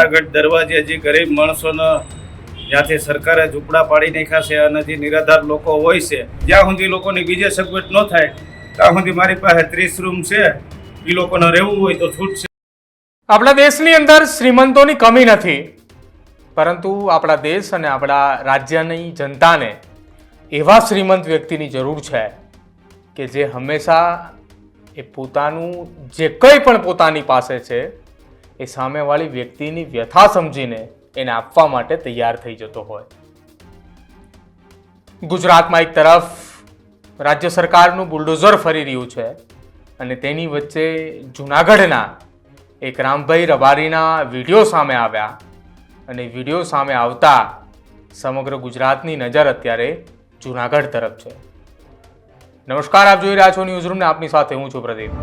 ધારાગઢ દરવાજે જે ગરીબ માણસોને જ્યાંથી સરકારે ઝૂંપડા પાડી નાખ્યા છે અને જે નિરાધાર લોકો હોય છે, જ્યાં સુધી લોકોની બીજે સગવડ ન થાય ત્યાં સુધી મારી પાસે 30 રૂમ છે, એ લોકોને રહેવું હોય તો છૂટ છે. આપણા દેશની અંદર શ્રીમંતોની કમી નથી, પરંતુ આપણા દેશ અને આપણા રાજ્યની જનતાને એવા શ્રીમંત વ્યક્તિની જરૂર છે કે જે હંમેશા એ પોતાનું જે કંઈ પણ પોતાની પાસે છે એ સામેવાળી વ્યક્તિની વ્યથા સમજીને એને આપવા માટે તૈયાર થઈ જતો હોય. ગુજરાતમાં એક તરફ રાજ્ય સરકારનું બુલડોઝર ફરી રહ્યું છે અને તેની વચ્ચે જૂનાગઢના એક રામભાઈ રબારીના વિડીયો સામે આવ્યા અને વિડીયો સામે આવતા સમગ્ર ગુજરાતની નજર અત્યારે જૂનાગઢ તરફ છે. નમસ્કાર, આપ જોઈ રહ્યા છો ન્યૂઝરૂમ ને આપની સાથે હું છું પ્રદીપ.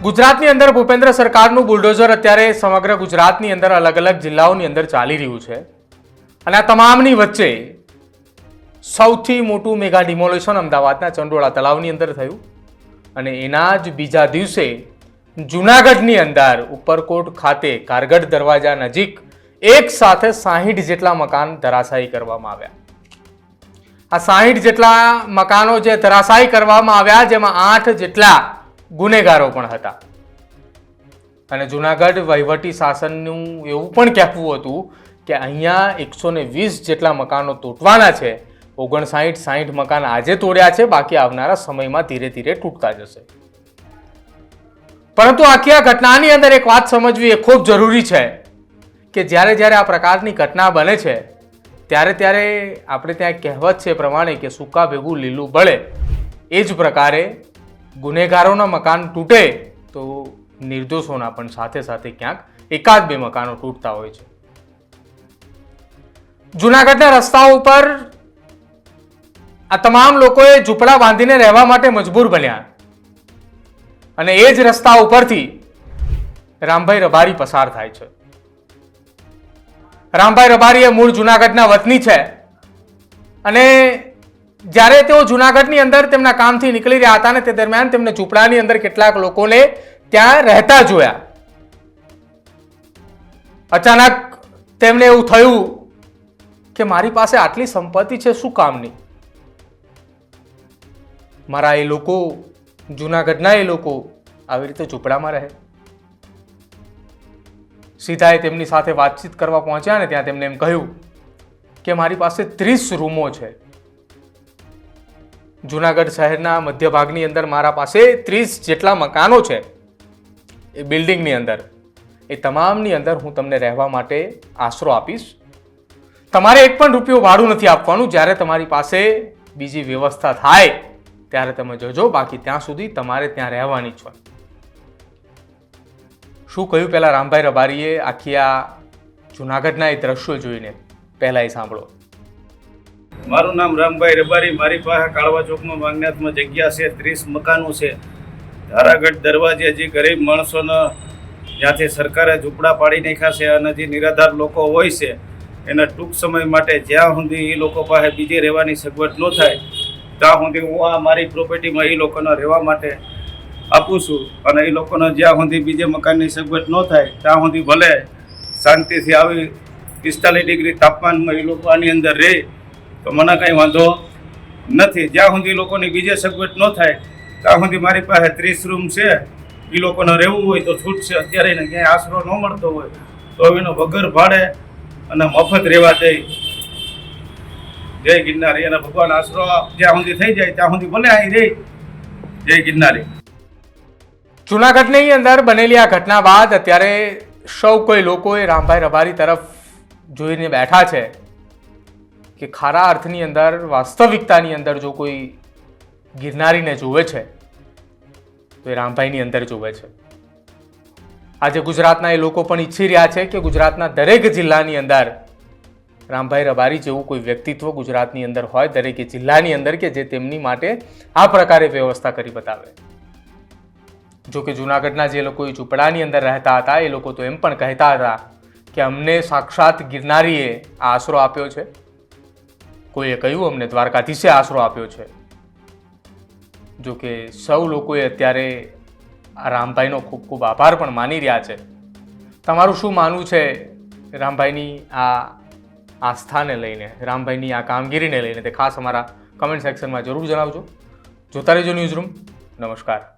ગુજરાતની અંદર ભૂપેન્દ્ર સરકારનું બુલડોઝર અત્યારે સમગ્ર ગુજરાતની અંદર અલગ અલગ જિલ્લાઓની અંદર ચાલી રહ્યું છે અને આ તમામની વચ્ચે સૌથી મોટું મેગા ડિમોલેશન અમદાવાદના ચંડોળા તળાવની અંદર થયું અને એના જ બીજા દિવસે જૂનાગઢની અંદર ઉપરકોટ ખાતે કારગઢ દરવાજા નજીક એક સાથે 60 જેટલા મકાન ધરાશાયી કરવામાં આવ્યા. આ 60 જેટલા મકાનો જે ધરાશાયી કરવામાં આવ્યા, જેમાં 8 જેટલા ગુનેગારો પણ હતા. અને જૂનાગઢ વહીવટી શાસનનું એવું પણ કહેવું હતું કે અહીંયા 120 જેટલા મકાનો તૂટવાના છે. 59-60 મકાન આજે તોડ્યા છે, બાકી આવનારા સમયમાં ધીરે ધીરે તૂટતા જશે. પરંતુ આખી આ ઘટનાની અંદર એક વાત સમજવી એ ખૂબ જરૂરી છે કે જ્યારે જ્યારે આ પ્રકારની ઘટના બને છે ત્યારે આપણે ત્યાં કહેવત છે પ્રમાણે કે સૂકા ભેગું લીલું બળે, એ જ પ્રકારે ગુનેગારોના મકાન તૂટે તો નિર્દોષોના પણ સાથે સાથે ક્યાંક એકાદ બે મકાનો તૂટતા હોય છે. જૂનાગઢના રસ્તાઓ ઉપર આ તમામ લોકોએ ઝૂંપડા બાંધીને રહેવા માટે મજબૂર બન્યા અને એ જ રસ્તા ઉપરથી રામભાઈ રબારી પસાર થાય છે. રામભાઈ રબારી એ મૂળ જૂનાગઢના વતની છે અને જ્યારે તેઓ જૂનાગઢની અંદર તેમના કામથી નીકળી રહ્યા હતા ને તે દરમિયાન તેમને ઝૂંપડાની અંદર કેટલાક લોકોને ત્યાં રહેતા જોયા. અચાનક તેમને એવું થયું કે મારી પાસે આટલી સંપત્તિ છે, શું કામની? મારા એ લોકો, જૂનાગઢના એ લોકો આવી રીતે ઝૂંપડામાં રહે. સીધા એ તેમની સાથે વાતચીત કરવા પહોંચ્યા ને ત્યાં તેમને એમ કહ્યું કે મારી પાસે 30 રૂમો છે. જૂનાગઢ શહેરના મધ્ય ભાગની અંદર મારા પાસે 30 જેટલા મકાનો છે. એ બિલ્ડિંગની અંદર, એ તમામની અંદર હું તમને રહેવા માટે આશરો આપીશ. તમારે એક પણ રૂપિયો ભાડું નથી આપવાનું. જ્યારે તમારી પાસે બીજી વ્યવસ્થા થાય ત્યારે તમે જજો, બાકી ત્યાં સુધી તમારે ત્યાં રહેવાની જ હોય. શું કહ્યું પહેલા રામભાઈ રબારીએ આખી આ જૂનાગઢના એ દ્રશ્યો જોઈને? પહેલા એ સાંભળો. મારું નામ રામભાઈ રબારી. મારી પાસે કાળવા ચોકમાં માંગનાથમાં જગ્યા છે, 30 મકાનો છે. ધારાગઢ દરવાજે જે ગરીબ માણસોને જ્યાંથી સરકારે ઝૂંપડા પાડી નાખ્યા છે અને જે નિરાધાર લોકો હોય છે એને ટૂંક સમય માટે જ્યાં સુધી એ લોકો પાસે બીજે રહેવાની સગવડ ન થાય ત્યાં સુધી હું આ મારી પ્રોપર્ટીમાં એ લોકોને રહેવા માટે આપું છું. અને એ લોકોને જ્યાં સુધી બીજે મકાનની સગવડ ન થાય ત્યાં સુધી ભલે શાંતિથી આવી 45 ડિગ્રી તાપમાનમાં એ લોકો આની અંદર રહે તો મને કાંઈ વાંધો નથી. જ્યાં સુધી લોકોની બીજે સગવડ ન થાય ત્યાં સુધી મારી પાસે 30 રૂમ છે. એ લોકોને રહેવું હોય તો છૂટ છે. અત્યારે એને ક્યાંય આશરો ન મળતો હોય તો એનો વગર ભાડે અને મફત રહેવા દે. જય ગિરનારી. અને ભગવાન આશરો જ્યાં સુધી થઈ જાય ત્યાં સુધી ભલે અહીં રહે. જય ગિરનારી. જૂનાગઢની અંદર બનેલી આ ઘટના બાદ અત્યારે સૌ કોઈ લોકોએ રામભાઈ રબારી તરફ જોઈને બેઠા છે કે ખરા અર્થની અંદર, વાસ્તવિકતાની અંદર જો કોઈ ગિરનારીને જોવે છે તો એ રામભાઈની અંદર જોવે છે. આજે ગુજરાતના એ લોકો પણ ઈચ્છી રહ્યા છે કે ગુજરાતના દરેક જિલ્લાની અંદર રામભાઈ રબારી જેવું કોઈ વ્યક્તિત્વ ગુજરાતની અંદર હોય, દરેક જિલ્લાની અંદર, કે જે તેમની માટે આ પ્રકારે વ્યવસ્થા કરી બતાવે. જો કે જૂનાગઢના જે લોકો ઝૂંપડાની અંદર રહેતા હતા એ લોકો તો એમ પણ કહેતા હતા કે અમને સાક્ષાત ગિરનારીએ આશરો આપ્યો છે. કોઈએ કહ્યું અમને દ્વારકાધીશે આશરો આપ્યો છે. જો કે સૌ લોકોએ અત્યારે આ રામભાઈનો ખૂબ ખૂબ આભાર પણ માની રહ્યા છે. તમારું શું માનવું છે રામભાઈની આ આસ્થાને લઈને, રામભાઈની આ કામગીરીને લઈને? તે ખાસ અમારા કમેન્ટ સેક્શનમાં જરૂર જણાવજો. જોતા રહેજો ન્યૂઝરૂમ. નમસ્કાર.